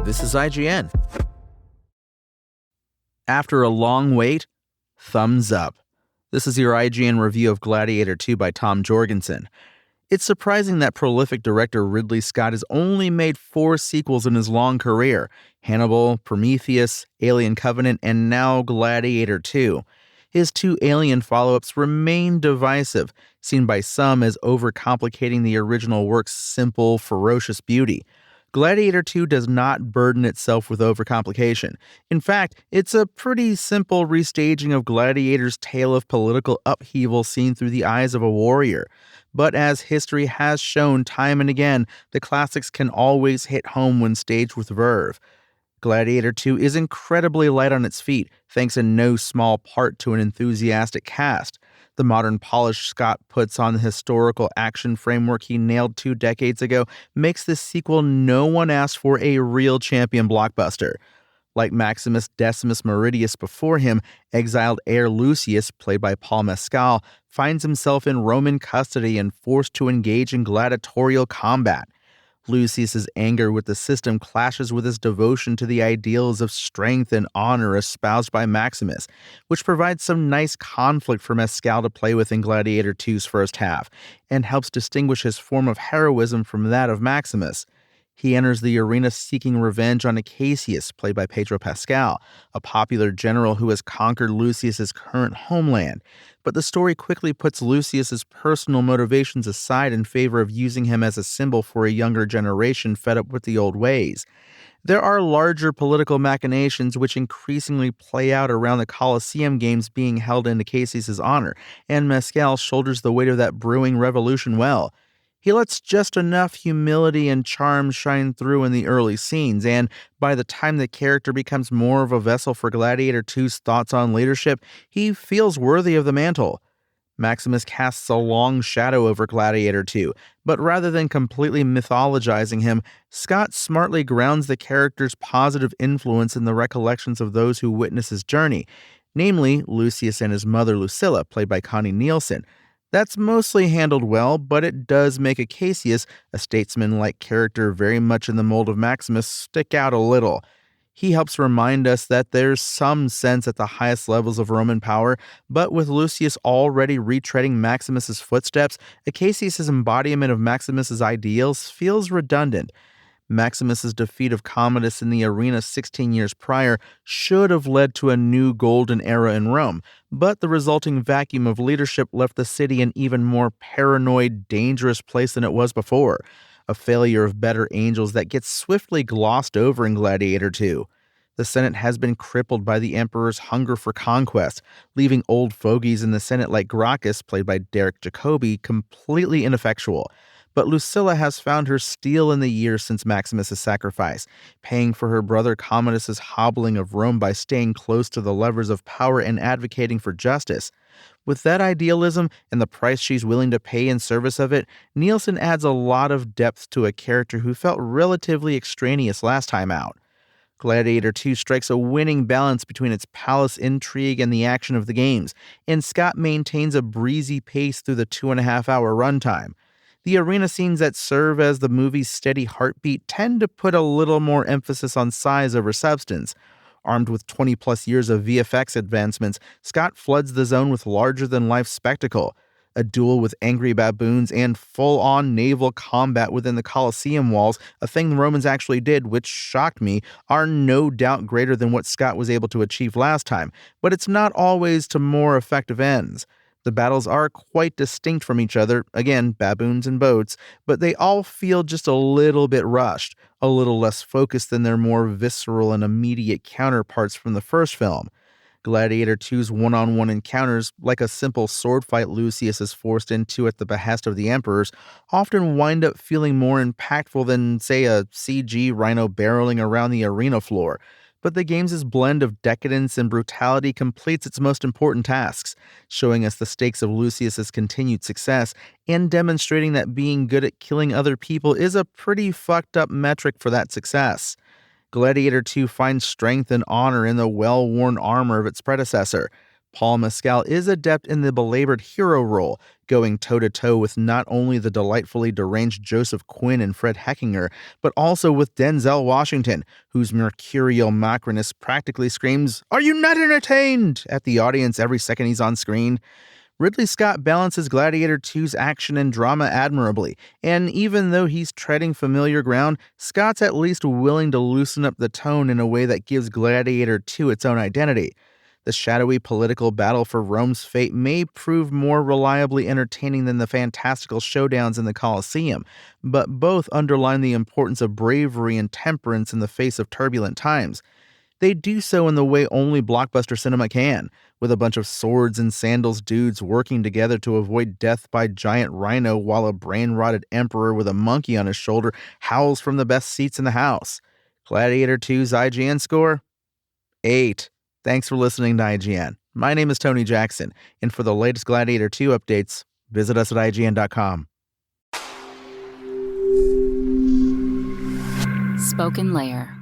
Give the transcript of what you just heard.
This is IGN. After a long wait, thumbs up. This is your IGN review of Gladiator II by Tom Jorgensen. It's surprising that prolific director Ridley Scott has only made 4 sequels in his long career: Hannibal, Prometheus, Alien Covenant, and now Gladiator II. His 2 Alien follow-ups remain divisive, seen by some as overcomplicating the original work's simple, ferocious beauty. Gladiator II does not burden itself with overcomplication. In fact, it's a pretty simple restaging of Gladiator's tale of political upheaval seen through the eyes of a warrior. But as history has shown time and again, the classics can always hit home when staged with verve. Gladiator II is incredibly light on its feet, thanks in no small part to an enthusiastic cast. The modern polish Scott puts on the historical action framework he nailed 2 decades ago makes this sequel no one asked for a real champion blockbuster. Like Maximus Decimus Meridius before him, exiled heir Lucius, played by Paul Mescal, finds himself in Roman custody and forced to engage in gladiatorial combat. Lucius's anger with the system clashes with his devotion to the ideals of strength and honor espoused by Maximus, which provides some nice conflict for Mescal to play with in Gladiator II's first half, and helps distinguish his form of heroism from that of Maximus. He enters the arena seeking revenge on Acacius, played by Pedro Pascal, a popular general who has conquered Lucius's current homeland. But the story quickly puts Lucius's personal motivations aside in favor of using him as a symbol for a younger generation fed up with the old ways. There are larger political machinations which increasingly play out around the Colosseum games being held in Acacius' honor, and Mescal shoulders the weight of that brewing revolution well. He lets just enough humility and charm shine through in the early scenes, and by the time the character becomes more of a vessel for Gladiator II's thoughts on leadership, he feels worthy of the mantle. Maximus casts a long shadow over Gladiator II, but rather than completely mythologizing him, Scott smartly grounds the character's positive influence in the recollections of those who witness his journey, namely Lucius and his mother Lucilla, played by Connie Nielsen. That's mostly handled well, but it does make Acacius, a statesman-like character very much in the mold of Maximus, stick out a little. He helps remind us that there's some sense at the highest levels of Roman power, but with Lucius already retreading Maximus's footsteps, Acacius' embodiment of Maximus's ideals feels redundant. Maximus's defeat of Commodus in the arena 16 years prior should have led to a new golden era in Rome, but the resulting vacuum of leadership left the city an even more paranoid, dangerous place than it was before, a failure of better angels that gets swiftly glossed over in Gladiator II. The Senate has been crippled by the Emperor's hunger for conquest, leaving old fogies in the Senate like Gracchus, played by Derek Jacobi, completely ineffectual. But Lucilla has found her steel in the years since Maximus' sacrifice, paying for her brother Commodus' hobbling of Rome by staying close to the levers of power and advocating for justice. With that idealism and the price she's willing to pay in service of it, Nielsen adds a lot of depth to a character who felt relatively extraneous last time out. Gladiator II strikes a winning balance between its palace intrigue and the action of the games, and Scott maintains a breezy pace through the 2.5-hour runtime. The arena scenes that serve as the movie's steady heartbeat tend to put a little more emphasis on size over substance. Armed with 20-plus years of VFX advancements, Scott floods the zone with larger-than-life spectacle. A duel with angry baboons and full-on naval combat within the Colosseum walls, a thing the Romans actually did, which shocked me, are no doubt greater than what Scott was able to achieve last time, but it's not always to more effective ends. The battles are quite distinct from each other, again, baboons and boats, but they all feel just a little bit rushed, a little less focused than their more visceral and immediate counterparts from the first film. Gladiator II's one-on-one encounters, like a simple sword fight Lucius is forced into at the behest of the emperors, often wind up feeling more impactful than, say, a CG rhino barreling around the arena floor. But the game's blend of decadence and brutality completes its most important tasks, showing us the stakes of Lucius's continued success and demonstrating that being good at killing other people is a pretty fucked up metric for that success. Gladiator II finds strength and honor in the well-worn armor of its predecessor. Paul Mescal is adept in the belabored hero role, going toe-to-toe with not only the delightfully deranged Joseph Quinn and Fred Heckinger, but also with Denzel Washington, whose mercurial macroness practically screams, "Are you not entertained?" at the audience every second he's on screen. Ridley Scott balances Gladiator II's action and drama admirably, and even though he's treading familiar ground, Scott's at least willing to loosen up the tone in a way that gives Gladiator II its own identity. The shadowy political battle for Rome's fate may prove more reliably entertaining than the fantastical showdowns in the Colosseum, but both underline the importance of bravery and temperance in the face of turbulent times. They do so in the way only blockbuster cinema can, with a bunch of swords and sandals dudes working together to avoid death by giant rhino while a brain-rotted emperor with a monkey on his shoulder howls from the best seats in the house. Gladiator II's IGN score? 8. Thanks for listening to IGN. My name is Tony Jackson, and for the latest Gladiator II updates, visit us at IGN.com. Spoken Layer.